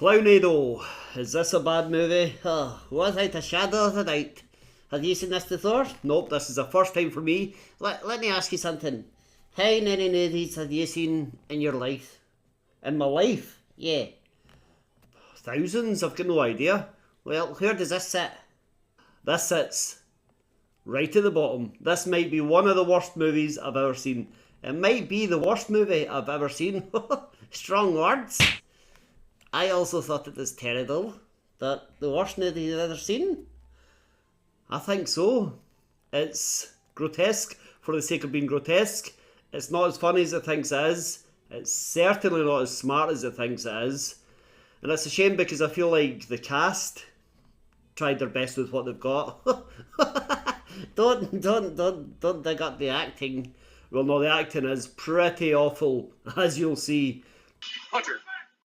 Clownado. Is this a bad movie? Oh, without a shadow of a doubt. Have you seen this before? Nope, this is the first time for me. Let me ask you something. How many movies have you seen in your life? In my life? Yeah. Thousands? I've got no idea. Well, where does this sit? This sits right at the bottom. This might be one of the worst movies I've ever seen. It might be the worst movie I've ever seen. Strong words. I also thought it was terrible. That the worst movie I've ever seen? I think so. It's grotesque for the sake of being grotesque. It's not as funny as it thinks it is. It's certainly not as smart as it thinks it is. And it's a shame because I feel like the cast tried their best with what they've got. Don't dig up the acting. Well, no, the acting is pretty awful, as you'll see. Hunter,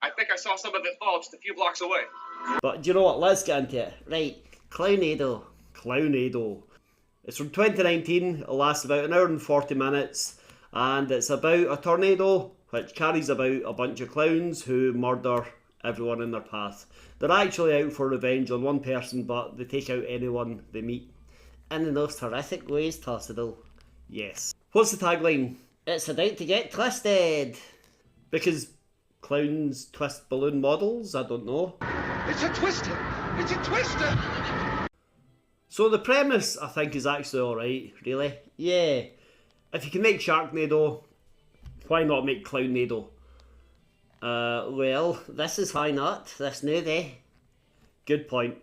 I think I saw some of it fall just a few blocks away. But do you know what? Let's get into it. Right, Clownado. Clownado. It's from 2019. It lasts about an hour and 40 minutes. And it's about a tornado which carries about a bunch of clowns who murder everyone in their path. They're actually out for revenge on one person, but they take out anyone they meet. In the most horrific ways possible. Yes. What's the tagline? It's about to get twisted. Because clowns twist balloon models? I don't know. It's a twister! It's a twister! So the premise, I think, is actually alright, really. Yeah. If you can make Sharknado, why not make Clownado? Well, this is why not. This movie. Good point.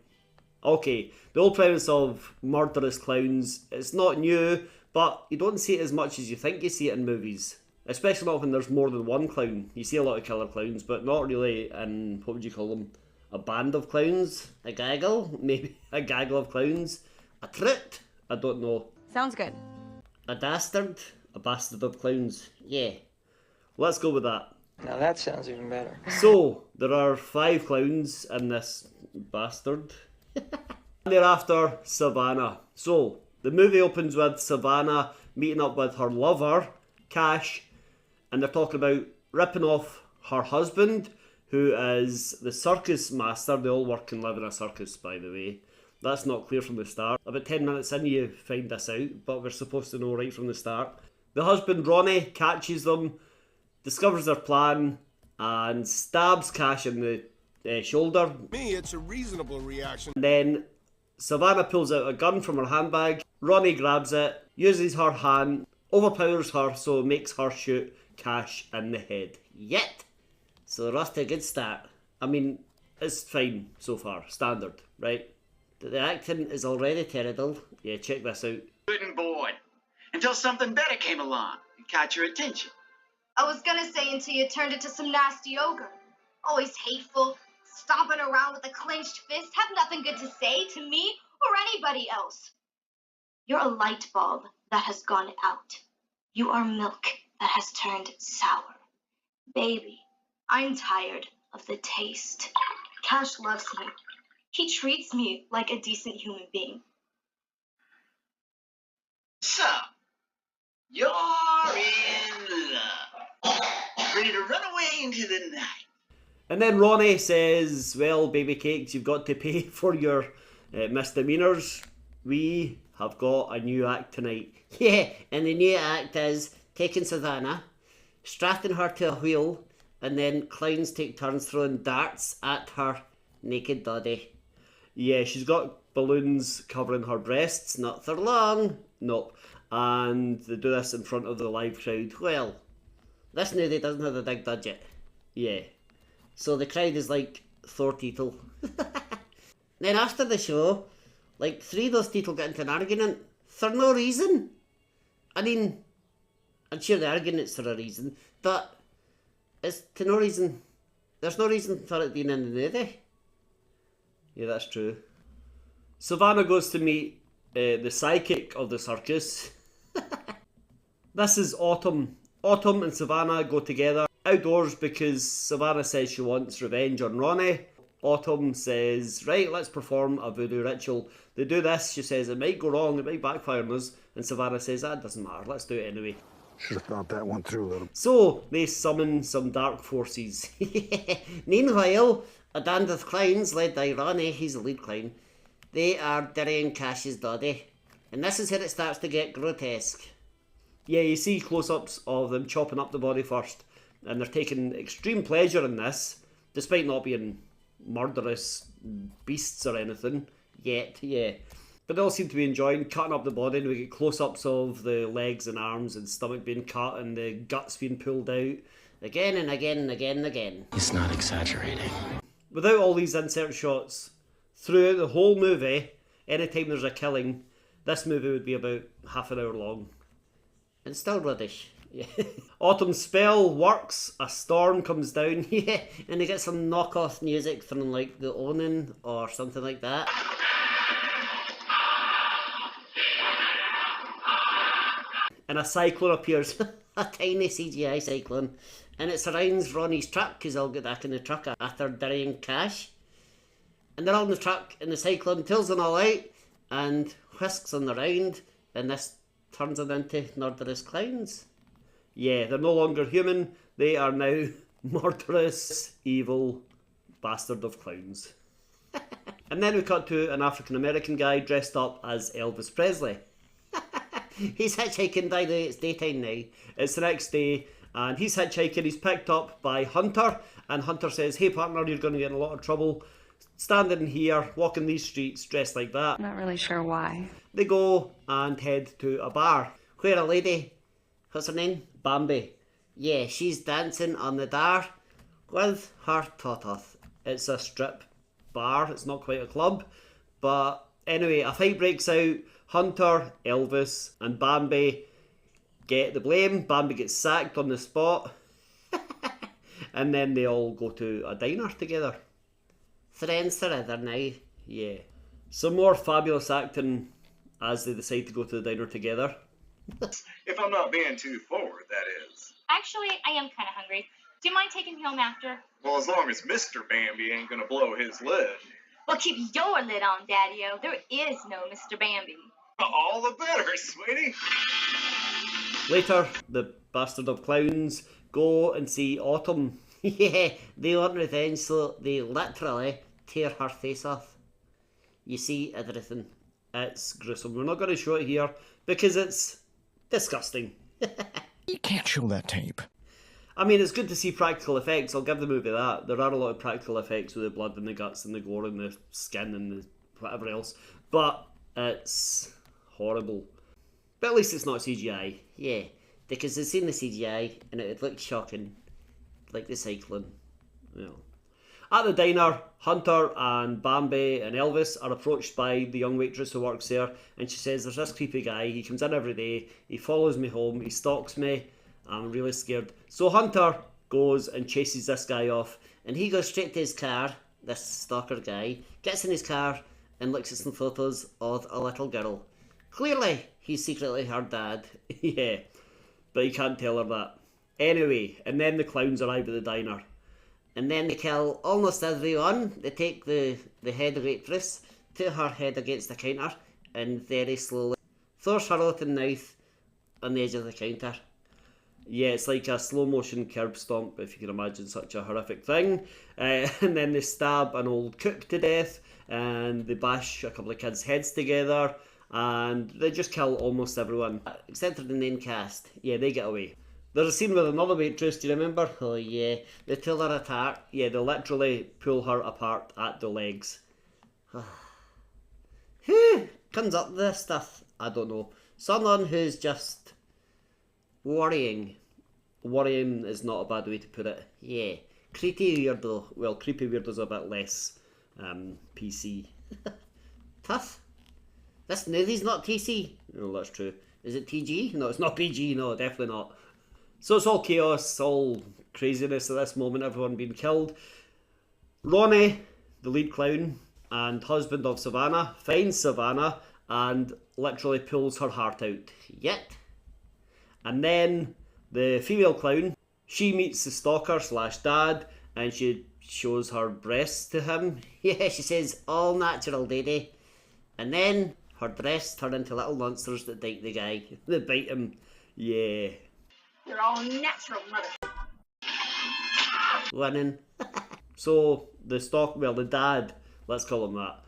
Okay, the whole premise of murderous clowns, it's not new, but you don't see it as much as you think you see it in movies. Especially not when there's more than one clown. You see a lot of killer clowns, but not really in, what would you call them? A band of clowns? A gaggle? Maybe a gaggle of clowns? A troop? I don't know. Sounds good. A dastard? A bastard of clowns. Yeah. Let's go with that. Now that sounds even better. So, there are 5 clowns in this bastard. They're after Savannah. So, the movie opens with Savannah meeting up with her lover, Cash, and they're talking about ripping off her husband, who is the circus master. They all work and live in a circus, by the way. That's not clear from the start. About 10 minutes in you find this out, but we're supposed to know right from the start. The husband, Ronnie, catches them, discovers their plan, and stabs Cash in the shoulder. Me, it's a reasonable reaction. And then Savannah pulls out a gun from her handbag. Ronnie grabs it, uses her hand, overpowers her, so it makes her shoot Cash in the head. Yet! So that's a good start. I mean, it's fine so far. Standard, right? The acting is already terrible. Yeah, check this out. Good and bored. Until something better came along and caught your attention. I was gonna say until you turned into some nasty ogre. Always hateful, stomping around with a clenched fist, have nothing good to say to me or anybody else. You're a light bulb that has gone out. You are milk that has turned sour. Baby, I'm tired of the taste. Cash loves me. He treats me like a decent human being. So, you're in love. Ready to run away into the night. And then Ronnie says, well, baby cakes, you've got to pay for your misdemeanors. We have got a new act tonight. Yeah, and the new act is taking Savannah, strapping her to a wheel, and then clowns take turns throwing darts at her naked body. Yeah, she's got balloons covering her breasts, not for long. Nope. And they do this in front of the live crowd. Well, this movie doesn't have a big budget. Yeah. So the crowd is like 4 people. Then after the show, like 3 of those people get into an argument for no reason. I mean, I'm sure the argument's for a reason, but it's to no reason. There's no reason for it being in the movie. Yeah, that's true. Savannah goes to meet the psychic of the circus. This is Autumn. Autumn and Savannah go together outdoors because Savannah says she wants revenge on Ronnie. Autumn says, right, let's perform a voodoo ritual. They do this, she says, it might go wrong, it might backfire on us. And Savannah says, that doesn't matter, let's do it anyway. Should have thought that one through a little. So they summon some dark forces. Meanwhile, A band of clowns led by Ronnie, he's the lead clown. They are Derry and Cash's daddy. And this is where it starts to get grotesque. Yeah, you see close-ups of them chopping up the body first. And they're taking extreme pleasure in this, despite not being murderous beasts or anything yet, yeah. But they all seem to be enjoying cutting up the body, and we get close-ups of the legs and arms and stomach being cut and the guts being pulled out again and again and again and again. He's not exaggerating. Without all these insert shots, throughout the whole movie, anytime there's a killing, this movie would be about half an hour long. And still rubbish. Yeah. Autumn's spell works, a storm comes down, yeah, and they get some knockoff music from like The Omen or something like that. And a cyclone appears, a tiny CGI cyclone, and it surrounds Ronnie's truck because they'll get back in the truck after Derry and Cash. And they're all in the truck, and the cyclone pulls them all out and whisks them around, and this turns them into murderous clowns. Yeah, they're no longer human, they are now murderous, evil bastard of clowns. And then we cut to an African American guy dressed up as Elvis Presley. He's hitchhiking, by the way, it's daytime now. It's the next day, and he's hitchhiking, he's picked up by Hunter, and Hunter says, hey partner, you're going to get in a lot of trouble standing here, walking these streets, dressed like that. Not really sure why. They go and head to a bar, where a lady, what's her name? Bambi. Yeah, she's dancing on the bar with her tototh. It's a strip bar, it's not quite a club, but anyway, a fight breaks out. Hunter, Elvis and Bambi get the blame. Bambi gets sacked on the spot. And then they all go to a diner together. Friends forever now, yeah. Some more fabulous acting as they decide to go to the diner together. If I'm not being too forward, that is. Actually, I am kind of hungry. Do you mind taking me home after? Well, as long as Mr. Bambi ain't gonna blow his lid. Well, keep your lid on, Daddy-O. There is no Mr. Bambi. All the better, sweetie. Later, the bastard of clowns go and see Autumn. Yeah, they want revenge, so they literally tear her face off. You see everything. It's gruesome. We're not going to show it here because it's disgusting. You can't show that tape. I mean, it's good to see practical effects. I'll give the movie that. There are a lot of practical effects with the blood and the guts and the gore and the skin and the whatever else. But it's horrible. But at least it's not CGI. Yeah, because they've seen the CGI and it would look shocking. Like the cyclone. You know. At the diner, Hunter and Bambi and Elvis are approached by the young waitress who works there, and she says, there's this creepy guy, he comes in every day, he follows me home, he stalks me, I'm really scared. So Hunter goes and chases this guy off, and he goes straight to his car, this stalker guy, gets in his car and looks at some photos of a little girl. Clearly, he's secretly her dad. Yeah, but he can't tell her that. Anyway, and then the clowns arrive at the diner. And then they kill almost everyone. They take the head waitress, put her head against the counter, and very slowly force her open mouth on the edge of the counter. Yeah, it's like a slow motion curb stomp, if you can imagine such a horrific thing. And then they stab an old cook to death, and they bash a couple of kids' heads together, and they just kill almost everyone, except for the main cast. Yeah, they get away. There's a scene with another waitress, do you remember? Oh yeah, they pull her apart. Yeah, they literally pull her apart at the legs. Who comes up with this stuff? I don't know. Someone who's just worrying. Worrying is not a bad way to put it. Yeah, creepy weirdo. Well, creepy weirdo's a bit less PC. Tough. This movie's not TC. No, that's true. Is it TG? No, it's not PG. No, definitely not. So it's all chaos, all craziness at this moment, everyone being killed. Ronnie, the lead clown and husband of Savannah, finds Savannah and literally pulls her heart out. Yet. And then the female clown, she meets the stalker / dad, and she shows her breasts to him. Yeah, she says, all natural, lady. And then her breasts turn into little monsters that bite the guy. They bite him. Yeah. You're all natural, mother. Winning. So the dad, let's call him that.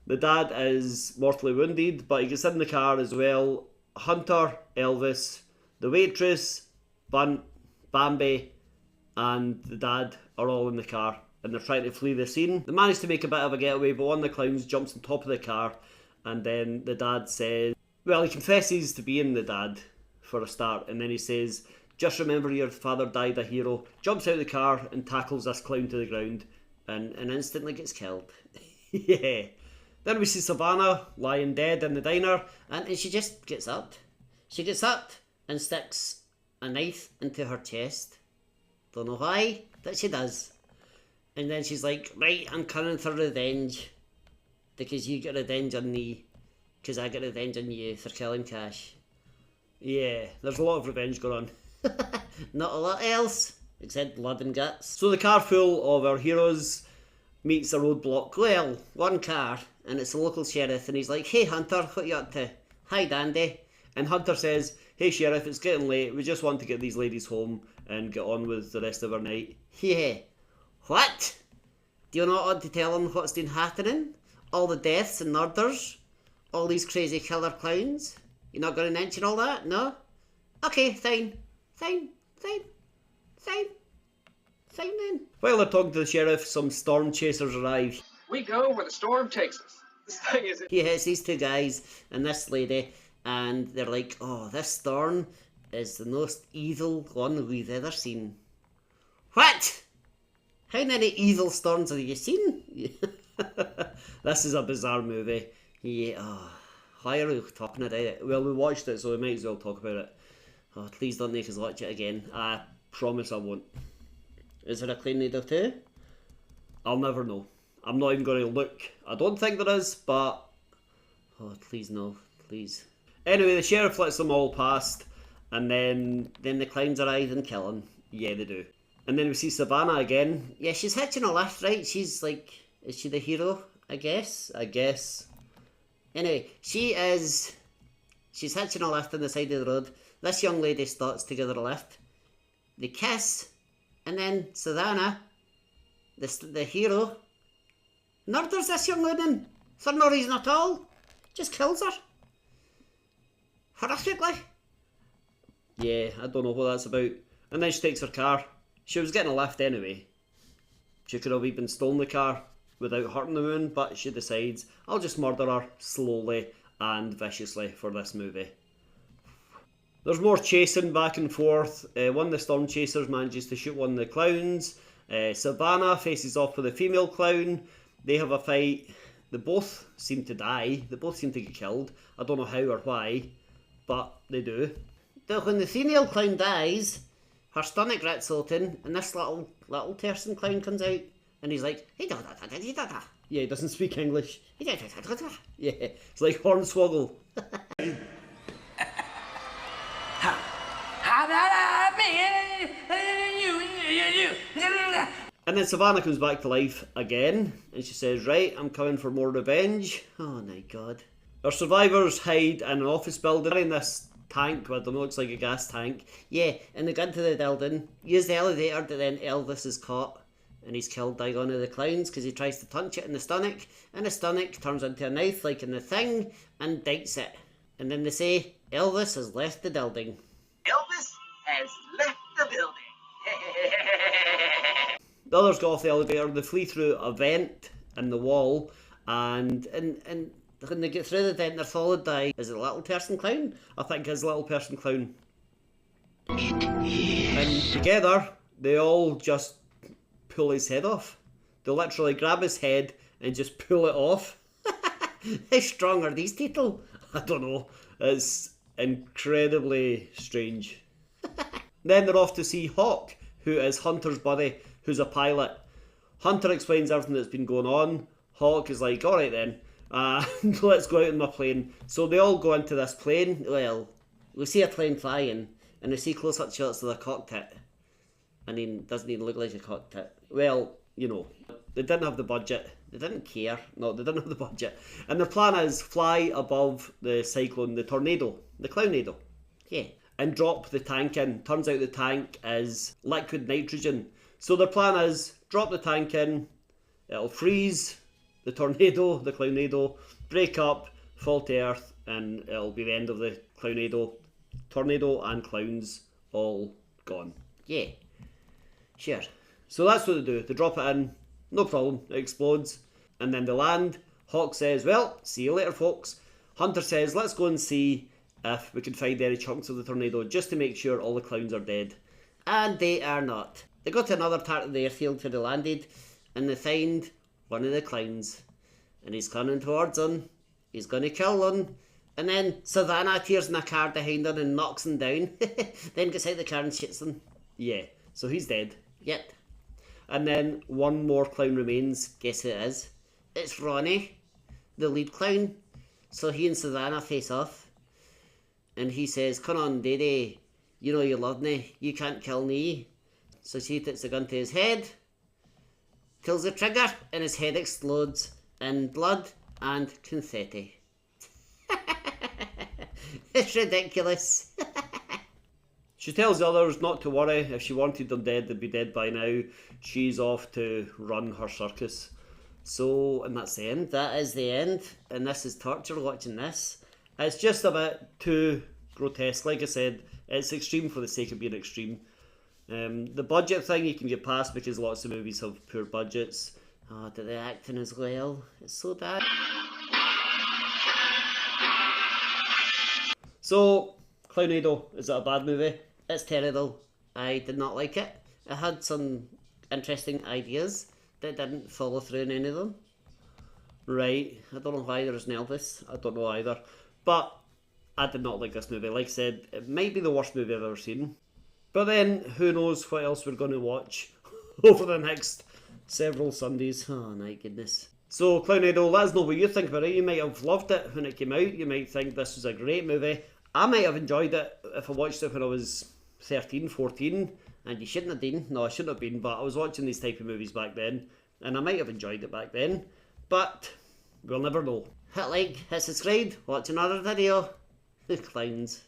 The dad is mortally wounded, but he gets in the car as well. Hunter, Elvis, the waitress, Bunt, Bambi, and the dad are all in the car, and they're trying to flee the scene. They manage to make a bit of a getaway, but one of the clowns jumps on top of the car, and then the dad says, well, he confesses to being the dad for a start, and then he says, just remember your father died a hero, jumps out of the car and tackles this clown to the ground, and instantly gets killed. Yeah. Then we see Savannah lying dead in the diner, and she just gets up. She gets up and sticks a knife into her chest. Don't know why, but she does. And then she's like, right, I'm coming for revenge. Because you get revenge on me. Because I get revenge on you for killing Cash. Yeah, there's a lot of revenge going on. Not a lot else, except blood and guts. So the car full of our heroes meets a roadblock. Well, one car, and it's the local sheriff, and he's like, hey Hunter, what you up to? Hi Dandy. And Hunter says, hey Sheriff, it's getting late, we just want to get these ladies home and get on with the rest of our night. Yeah. What? Do you not want to tell them what's been happening? All the deaths and murders? All these crazy killer clowns? You're not going to mention all that, no? Okay, fine. Fine then. While they're talking to the sheriff, some storm chasers arrive. We go where the storm takes us. This thing is... Yeah, it's these two guys and this lady, and they're like, oh, this storm is the most evil one we've ever seen. What? How many evil storms have you seen? This is a bizarre movie. Yeah, oh, why are we talking about it? Well, we watched it, so we might as well talk about it. Oh, please don't make us watch it again. I promise I won't. Is there a Clownado 2? I'll never know. I'm not even going to look. I don't think there is, but... oh, please no. Please. Anyway, the sheriff lets them all past, and then the clowns arrive and kill him. Yeah, they do. And then we see Savannah again. Yeah, she's hitching a lift, right? She's like... is she the hero? I guess. Anyway, she's hitching a lift on the side of the road. This young lady starts to give her a lift. They kiss, and then Savannah, the hero, murders this young woman for no reason at all. Just kills her. Horrifically. Yeah, I don't know what that's about. And then she takes her car. She was getting a lift anyway. She could have even stolen the car without hurting the woman, but she decides, I'll just murder her slowly and viciously for this movie. There's more chasing back and forth. One of the storm chasers manages to shoot one of the clowns. Savannah faces off with a female clown. They have a fight. They both seem to die. They both seem to get killed. I don't know how or why, but they do. When the female clown dies, her stomach gets open, and this little person clown comes out, and he's like, hey, da da da da da da. Yeah, he doesn't speak English. Yeah, it's like Hornswoggle. And then Savannah comes back to life again, and she says, right, I'm coming for more revenge. Oh my god. Our survivors hide in an office building. They're in this tank, what looks like a gas tank. Yeah, and they go into the building, use the elevator, but then Elvis is caught, and he's killed by one of the clowns because he tries to punch it in the stomach, and the stomach turns into a knife like in the Thing, and bites it. And then they say, Elvis has left the building. Elvis has left the building. The others go off the elevator, they flee through a vent in the wall, and when they get through the vent, they're followed by, is it a little person clown? I think it's a little person clown. And together, they all just pull his head off. They literally grab his head and just pull it off. How strong are these people? I don't know. It's incredibly strange. Then they're off to see Hawk, who is Hunter's buddy, who's a pilot. Hunter explains everything that's been going on. Hawk is like, alright then, let's go out in my plane. So they all go into this plane. Well, we see a plane flying, and we see close-up shots of the cockpit. I mean, doesn't even look like a cockpit. Well, you know, they didn't have the budget. They didn't care. No, they didn't have the budget. And their plan is fly above the cyclone, the tornado, the Clownado. Yeah. And drop the tank in. Turns out the tank is liquid nitrogen. So their plan is drop the tank in, it'll freeze the tornado, the Clownado, break up, fall to earth, and it'll be the end of the Clownado. Tornado and clowns all gone. Yeah, sure. So that's what they do. They drop it in, no problem, it explodes, and then they land. Hawk says, well, see you later, folks. Hunter says, let's go and see if we can find any chunks of the tornado just to make sure all the clowns are dead. And they are not. They go to another part of the airfield where they landed, and they find one of the clowns. And he's coming towards them. He's going to kill them. And then Savannah appears in a car behind her and knocks him down. Then gets out the car and shoots him. Yeah, so he's dead. Yep. And then one more clown remains. Guess who it is? It's Ronnie, the lead clown. So he and Savannah face off. And he says, come on, Dede. You know you love me. You can't kill me. So she takes the gun to his head. Pulls the trigger and his head explodes in blood and confetti. It's ridiculous. She tells the others not to worry. If she wanted them dead, they'd be dead by now. She's off to run her circus. So, and that's the end. That is the end. And this is torture watching this. It's just a bit too grotesque. Like I said, it's extreme for the sake of being extreme. The budget thing you can get past because lots of movies have poor budgets. Oh, but the acting as well. It's so bad. So, Clownado, is it a bad movie? It's terrible. I did not like it. It had some interesting ideas that didn't follow through in any of them. Right, I don't know why there's an Elvis. I don't know either. But I did not like this movie. Like I said, it might be the worst movie I've ever seen. But then, who knows what else we're going to watch over the next several Sundays. Oh my goodness. So, Clownado, let us know what you think about it. You might have loved it when it came out. You might think this was a great movie. I might have enjoyed it if I watched it when I was 13, 14. And you shouldn't have been. No, I shouldn't have been. But I was watching these type of movies back then. And I might have enjoyed it back then. But we'll never know. Hit like, hit subscribe, watch another video. Clowns.